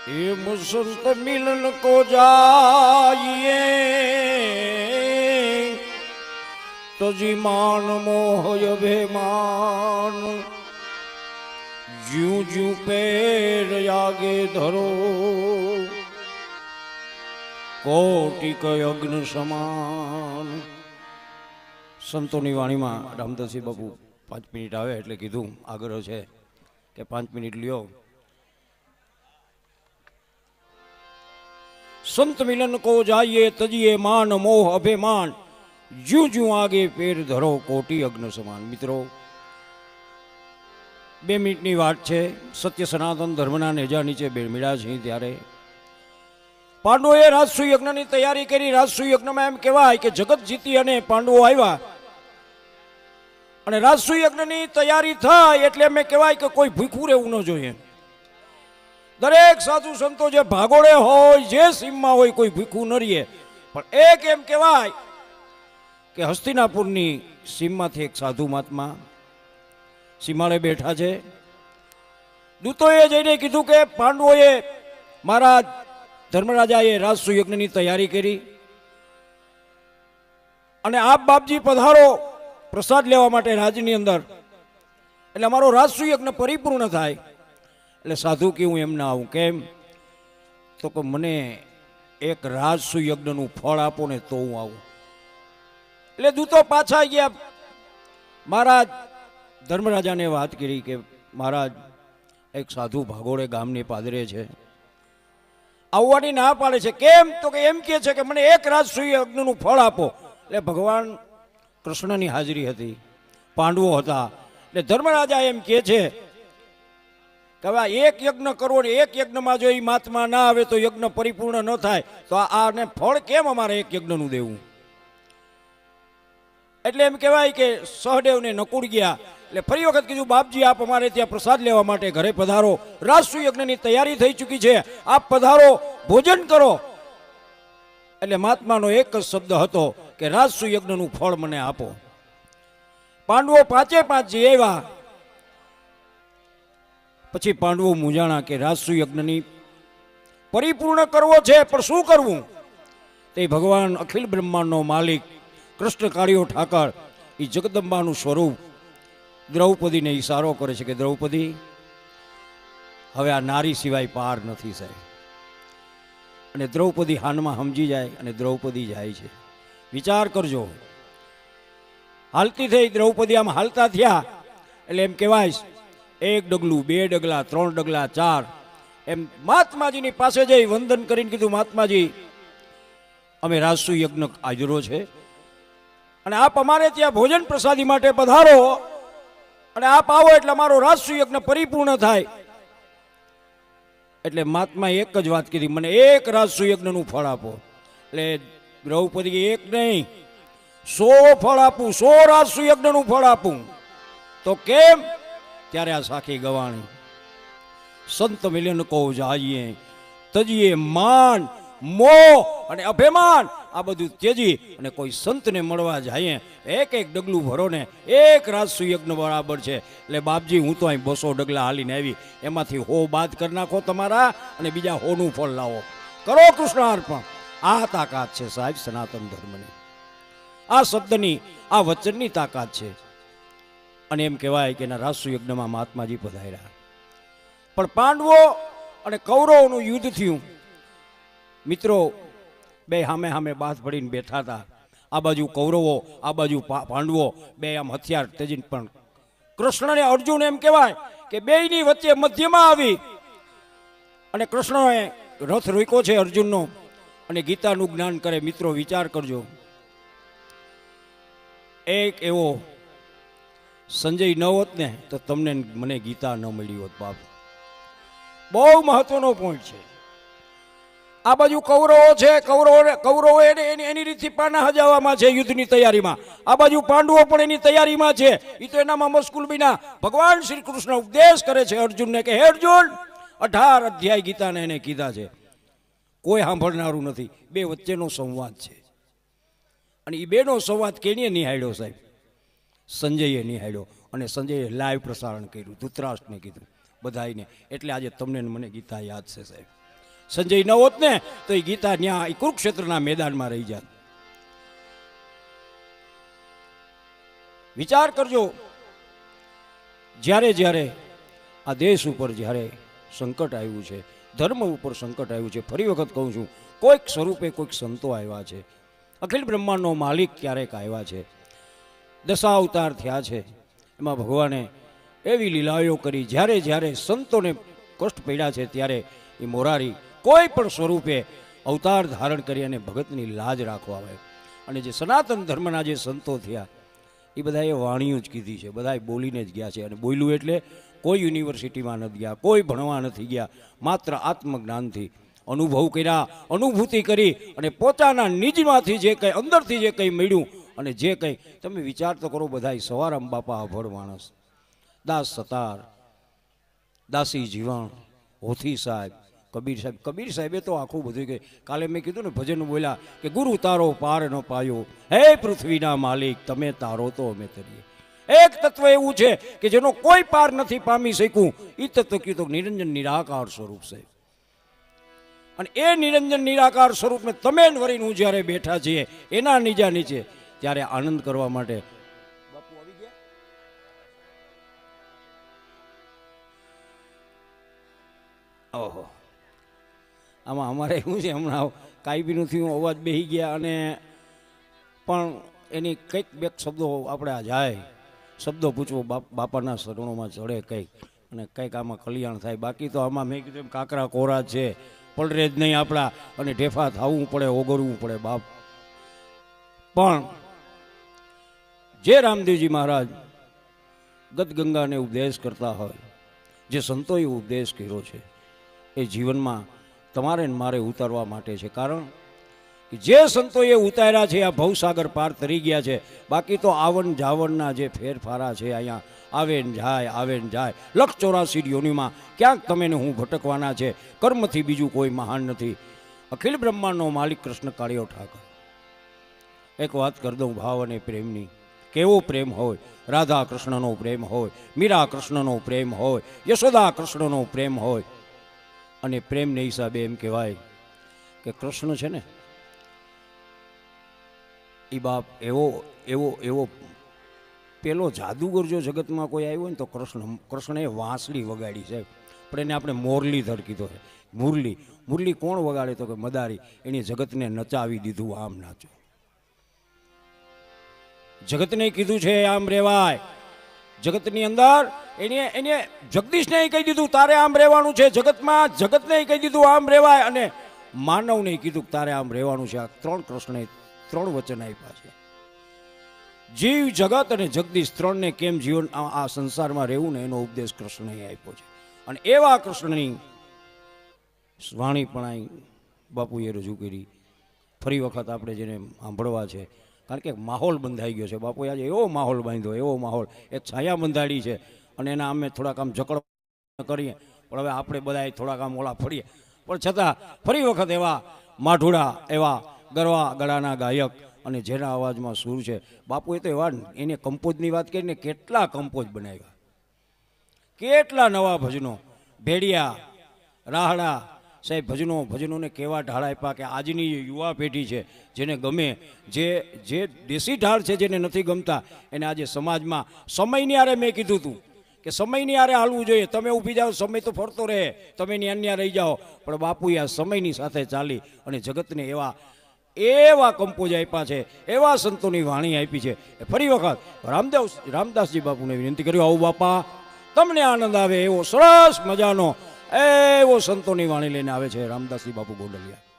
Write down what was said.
हेम संत मिलन को जाइए तो जी मान मोह अभिमान ज्यू ज्यू पैर आगे धरो कोटिक यज्ञ સમાન. સંતોની વાણીમાં રામદાસજી બાપુ 5 મિનિટ આવે એટલે કીધું આગ્રહ છે કે 5 મિનિટ લ્યો. संत मिलन को जाइए तजिए मान मोह अभिमान ज्यू ज्यू आगे पैर धरो कोटि अग्न समान. મિત્રો 2 મિનિટની વાત છે. સત્ય સનાતન ધર્મના નેજા નીચે બેળમીડા છે ત્યારે પાંડવોએ રાજસૂય યજ્ઞની તૈયારી કરી. રાજસૂય યજ્ઞમાં એમ કહેવાય કે જગત જીતી અને પાંડવો આવ્યા અને રાજસૂય યજ્ઞની તૈયારી થાય એટલે એમ કહેવાય કે કોઈ ભૂખ્યું રહેવું ન જોઈએ. દરેક સાધુ સંતો જે ભાગોળે હોય જે સીમમાં હોય કોઈ ભૂખ્યું ન રહીએ. પણ એક એમ કહેવાય કે હસ્તિનાપુરની સીમમાંથી એક સાધુ મહાત્મા સીમાડે બેઠા છે. દૂતોએ જઈને કીધું કે પાંડવોએ મહારાજ ધર્મરાજાએ રાજસૂય યજ્ઞની તૈયારી કરી અને આપ બાપજી પધારો પ્રસાદ લેવા માટે રાજની અંદર, એટલે અમારો રાજસૂય યજ્ઞ પરિપૂર્ણ થાય. એટલે સાધુ કે હું એમ ના આવું. કેમ? તો કે મને એક રાજસૂય યજ્ઞનું ફળ આપો ને તો હું આવું. એટલે દૂતો પાછા ગયા. મહારાજ ધર્મરાજાને વાત કરી કે મહારાજ એક સાધુ ભાગોળે ગામની પાદરે છે, આવવાની ના પાડે છે. કેમ? તો કે એમ કહે છે કે મને એક રાજસૂય યજ્ઞનું ફળ આપો. એટલે ભગવાન કૃષ્ણની હાજરી હતી, પાંડવો હતા. એટલે ધર્મરાજા એમ કહે છે કે હવે એક યજ્ઞ કરવો ને એક યજ્ઞમાં જો એ મહાત્મા ના આવે તો યજ્ઞ પરિપૂર્ણ ન થાય, તો આને ફળ કેમ અમારે એક યજ્ઞનું દેવું? એટલે એમ કહેવાય કે સહદેવને નકુળ ગયા. એટલે ફરી વખત કીધું બાપજી આપ અમારે ત્યાં પ્રસાદ લેવા માટે ઘરે પધારો, રાજસૂય યજ્ઞની તૈયારી થઈ ચૂકી છે, આપ પધારો ભોજન કરો. એટલે મહાત્માનો એક જ શબ્દ હતો કે રાજસૂય યજ્ઞનું ફળ મને આપો. પાંડવો 5 જે આવ્યા પછી પાંડવો મૂંઝાણા કે રાજસૂય યજ્ઞની પરિપૂર્ણ કરવો છે પણ શું કરવું? તે ભગવાન અખિલ બ્રહ્માંડનો માલિક કૃષ્ણ કાળિયો ઠાકર એ જગદંબાનું સ્વરૂપ દ્રૌપદીને ઈશારો કરે છે કે દ્રૌપદી હવે આ નારી સિવાય પાર નથી સાહેબ. અને દ્રૌપદી હાનમાં સમજી જાય અને દ્રૌપદી જાય છે. વિચાર કરજો, હાલતી થઈ દ્રૌપદી આમ હાલતા થયા એટલે એમ કહેવાય 1 ડગલું 2 ડગલા 3 ડગલા 4 એમ મહાત્માજીની પાસે જઈ વંદન કરીને કીધું મહાત્માજી અમે રાજસૂય યજ્ઞ હાજરો છે અને આપ અમારે ત્યાં ભોજન પ્રસાદી માટે પધારો અને આપ આવો એટલે અમારો રાજસૂય યજ્ઞ પરિપૂર્ણ થાય. એટલે મહાત્માએ એક જ વાત કીધી, મને એક રાજસૂય યજ્ઞનું ફળ આપો. એટલે દ્રૌપદી એક નહીં 100 ફળ આપું, 100 રાજસૂય યજ્ઞનું ફળ આપું. તો કેમ? ત્યારે આ સાખી ગવાણી સંત મિલન કો જાઈએ તજીએ માન મોહ અને અભિમાન આ બધું ત્યજી અને કોઈ સંતને મળવા જાય એક ડગલું ભરો ને એક રાજસૂય યજ્ઞ બરાબર છે. એટલે બાપજી હું તો અહીં 200 ડગલા હાલીને આવી, એમાંથી 100 બાદ કરી નાખો તમારા અને બીજા 100નું ફળ લાવો, કરો કૃષ્ણ અર્પણ. આ તાકાત છે સાહેબ સનાતન ધર્મની, આ શબ્દની આ વચનની તાકાત છે. અને એમ કહેવાય કે એના રાજસૂય યજ્ઞમાં મહાત્માજી પધાર્યા. પણ પાંડવો અને કૌરવોનું યુદ્ધ થયું. મિત્રો બે સામે સામે બાથ પડીને બેઠા હતા. આ બાજુ કૌરવો આ બાજુ પાંડવો, બે આમ હથિયાર તેજીને. પણ કૃષ્ણ અને અર્જુન એમ કહેવાય કે બેયની વચ્ચે મધ્યમાં આવી અને કૃષ્ણએ રથ રોક્યો છે અર્જુનનો અને ગીતાનું જ્ઞાન કરે. મિત્રો વિચાર કરજો, એક એવો સંજય ન હોત ને તો તમને મને ગીતા ન મળી હોત બાપ. બહુ મહત્વનો પોઈન્ટ છે. આ બાજુ કૌરવો છે, કૌરવો એની રીતથી પાના હજાવવામાં છે યુદ્ધની તૈયારીમાં. આ બાજુ પાંડવો પણ એની તૈયારીમાં છે. એ તો એનામાં મશગુલ બિના ભગવાન શ્રી કૃષ્ણ ઉપદેશ કરે છે અર્જુનને કે હે અર્જુન 18 અધ્યાય ગીતાને એને કીધા છે, કોઈ સાંભળનારું નથી. બે વચ્ચેનો સંવાદ છે અને એ બેનો સંવાદ કેને નિહાળ્યો સાહેબ? સંજયે નિહાળ્યો અને સંજયે લાઈવ પ્રસારણ કર્યું, ધૃતરાષ્ટ્રને કીધું બધાઈને. એટલે આજે તમને મને ગીતા યાદ છે સાહેબ. સંજય ન હોત ને તો એ ગીતા ત્યાં એ કુરુક્ષેત્રના મેદાનમાં રહી જાત. વિચાર કરજો, જ્યારે જ્યારે આ દેશ ઉપર જ્યારે સંકટ આવ્યું છે, ધર્મ ઉપર સંકટ આવ્યું છે, ફરી વખત કહું છું, કોઈક સ્વરૂપે કોઈક સંતો આવ્યા છે, અખિલ બ્રહ્માંડનો માલિક ક્યારેક આવ્યા છે, દશા અવતાર થયા છે. એમાં ભગવાને એવી લીલાઓ કરી, જ્યારે જ્યારે સંતોને કષ્ટ પડ્યા છે ત્યારે એ મોરારી કોઈ પણ સ્વરૂપે અવતાર ધારણ કરી અને ભગતની લાજ રાખવા આવે. અને જે સનાતન ધર્મના જે સંતો થયા એ બધાએ વાણીઓ જ કીધી છે, બધાએ બોલીને જ ગયા છે. અને બોલ્યું એટલે કોઈ યુનિવર્સિટીમાં નથી ગયા, કોઈ ભણવા નથી ગયા, માત્ર આત્મજ્ઞાનથી અનુભવ કર્યા, અનુભૂતિ કરી અને પોતાના નિજમાંથી જે કંઈ અંદરથી જે કંઈ મળ્યું અને જે કંઈ તમે વિચાર તો કરો, બધાય સવારામ બાપા અભળ માણસ, દાસ સતાર, દાસી જીવણ, હોથી સાહેબ, કબીર સાહેબે તો આખું બધું કે કાલે મેં કીધું ને ભજન બોલ્યા કે ગુરુ તારો પાર ન પાયો, હે પૃથ્વીના માલિક તમે તારો તો અમે તરીએ. એક તત્વ એવું છે કે જેનો કોઈ પાર નથી પામી શક્યું, એ તત્વ કીધું નિરંજન નિરાકાર સ્વરૂપ છે. અને એ નિરંજન નિરાકાર સ્વરૂપને તમે વરીને હું જ્યારે બેઠા છીએ એના નીજા નીચે, ત્યારે આનંદ કરવા માટે બાપુ આવી ગયા. ઓહો, આમાં અમારે શું છે, હમણાં કાંઈ બી નથી, અવાજ બેસી ગયા. અને પણ એની કંઈક બે શબ્દો આપણે આ જાય, શબ્દો પૂછવો બાપાના શરણોમાં ચડે કંઈક, અને કંઈક આમાં કલ્યાણ થાય. બાકી તો આમાં મેં કીધું એમ કાકરા કોરા છે, પડરે જ નહીં આપણા, અને ઢેફા થવું પડે, ઓગળવું પડે બાપ. પણ જે રામદેવજી મહારાજ ગદગંગાને ઉપદેશ કરતા હોય, જે સંતોએ ઉપદેશ કર્યો છે, એ જીવનમાં તમારે ને મારે ઉતારવા માટે છે. કારણ કે જે સંતોએ ઉતાર્યા છે આ ભવસાગર પાર તરી ગયા છે. બાકી તો આવન જાવનના જે ફેરફારા છે, અહીંયા આવે ને જાય 184 યોનિમાં ક્યાંક તમે ને હું ભટકવાના છે. કર્મથી બીજું કોઈ મહાન નથી. અખિલ બ્રહ્માંડનો માલિક કૃષ્ણ કાળિયો ઠાકર. એક વાત કરી દઉં ભાવ અને પ્રેમની, કેવો પ્રેમ હોય, રાધા કૃષ્ણનો પ્રેમ હોય, મીરા કૃષ્ણનો પ્રેમ હોય, યશોદા કૃષ્ણનો પ્રેમ હોય. અને પ્રેમને હિસાબે એમ કહેવાય કે કૃષ્ણ છે ને એ બાપ એવો પેલો જાદુગર જો જગતમાં કોઈ આવ્યો ને તો કૃષ્ણએ વાંસળી વગાડી છે. પણ એને આપણે મોરલીધર કીધો છે. મુરલી કોણ વગાડે તો કે મદારી. એની જગતને નચાવી દીધું, આમ નાચો. જગતને કીધું છે આમ રેવાય. જગતની અંદર એને જગદીશને કહી દીધું તારે આમ રહેવાનું છે જગતમાં, જગતને કહી દીધું આમ રહેવાય, અને માનવને કીધું તારે આમ રહેવાનું છે. આ ત્રણ કૃષ્ણે 3 વચન આપ્યા છે. જીવ, જગત અને જગદીશ ત્રણને કેમ જીવન આ સંસારમાં રહેવું ને એનો ઉપદેશ કૃષ્ણએ આપ્યો છે. અને એવા કૃષ્ણની વાણી પણ બાપુએ રજૂ કરી. ફરી વખત આપણે જેને સાંભળવા છે, કારણ કે માહોલ બંધાઈ ગયો છે. બાપુએ આજે એવો માહોલ બાંધ્યો, એવો માહોલ, એક છાયા બંધાડી છે. અને એના અમે થોડાક આમ જકડ કરીએ, પણ હવે આપણે બધા થોડાક આમ ઓલા ફરીએ. પણ છતાં ફરી વખત એવા માઢુડા, એવા ગરવા ગળાના ગાયક અને જેના અવાજમાં સૂર છે. બાપુએ તો એવા એને કંપોઝની વાત કરીને કેટલા કંપોઝ બનાવ્યા, કેટલા નવા ભજનો, ભેડિયા, રાહડા સાહેબ ભજનોને કેવા ઢાળ આપ્યા કે આજની યુવા પેઢી છે જેને ગમે, જે દેશી ઢાળ છે જેને નથી ગમતા, એને આજે સમાજમાં સમયની આરે મેં કીધું હતું કે સમયની આરે હાલવું જોઈએ. તમે ઊભી જાઓ, સમય તો ફરતો રહે, તમે એની અન્ય રહી જાઓ. પણ બાપુએ આ સમયની સાથે ચાલી અને જગતને એવા કંપોઝ આપ્યા છે, એવા સંતોની વાણી આપી છે. ફરી વખત રામદાસજી બાપુને વિનંતી કર્યું, આવું બાપા તમને આનંદ આવે એવો સરસ મજાનો એવો સંતોની વાણી લઈને આવે છે રામદાસજી બાપુ ગોંડલિયા.